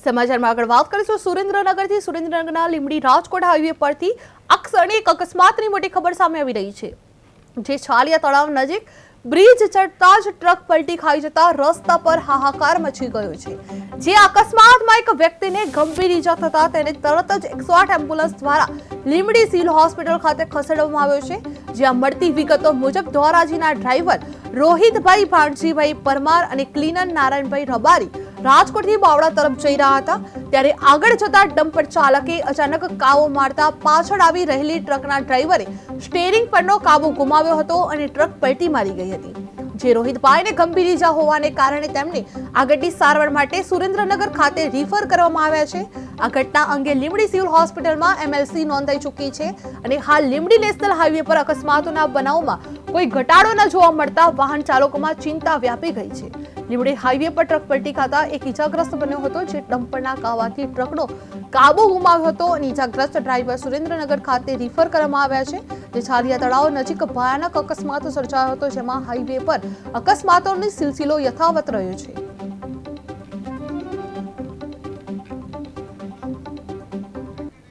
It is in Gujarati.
સમાચારમાં આગળ વાત કરીશું સુરેન્દ્રનગરથી સુરેન્દ્રનગરના લીંબડી રાજકોટ હાઈવે પરથી આ ક્ષણે એક અકસ્માતની મોટી ખબર સામે આવી રહી છે, જે છાલિયા તળાવ નજીક બ્રિજ ચડતા જ ટ્રક પલટી ખાઈ જતા રસ્તા પર હાહાકાર મચી ગયો છે। જે અકસ્માતમાં એક વ્યક્તિને ગંભીર ઈજા થતા તેને તરત જ 108 એમ્બ્યુલન્સ દ્વારા લીંબડી સિવિલ હોસ્પિટલ ખાતે ખસેડવામાં આવ્યો છે। જ્યાં મળતી વિગતો મુજબ ધોરાજીના ડ્રાઈવર રોહિતભાઈ ભાણજીભાઈ પરમાર અને ક્લીનર નારાયણભાઈ રબારી રાજકોટથી બાવળા તરફ જઈ રહ્યા હતા, ત્યારે આગળ જતા ડમ્પર ચાલકે અચાનક કાબુ મારતા પાછળ આવી રહેલી ટ્રકના ડ્રાઈવરે સ્ટીયરિંગ પરનો કાબુ ગુમાવ્યો હતો અને ટ્રક પલટી મારી ગઈ હતી। જે રોહિતભાઈને ગંભીર ઈજા હોવાને કારણે તેમને આગળની સારવાર માટે સુરેન્દ્રનગર ખાતે રિફર કરવામાં આવ્યા છે। આ ઘટના અંગે લીંબડી સિવિલ હોસ્પિટલમાં એમએલસી નોંધાઈ ચૂકી છે અને હાલ લીંબડી નેશનલ હાઈવે પર અકસ્માતોના બનાવમાં કોઈ ઘટાડો ન જોવા મળતા વાહન ચાલકોમાં ચિંતા વ્યાપી ગઈ છે। લીંબડી હાઈવે પર ટ્રક પલટી ખાતા એક ઈજાગ્રસ્ત બન્યો હતો, જે ડમ્પરના કાવાથી ટ્રકનો કાબુ ગુમાવ્યો હતો અને ઈજાગ્રસ્ત ડ્રાઈવર સુરેન્દ્રનગર ખાતે રિફર કરવામાં આવ્યા છે। જે છાલિયા તળાવ નજીક ભયાનક અકસ્માત સર્જાયો હતો, જેમાં હાઈવે પર અકસ્માતોનો સિલસિલો યથાવત રહ્યો છે।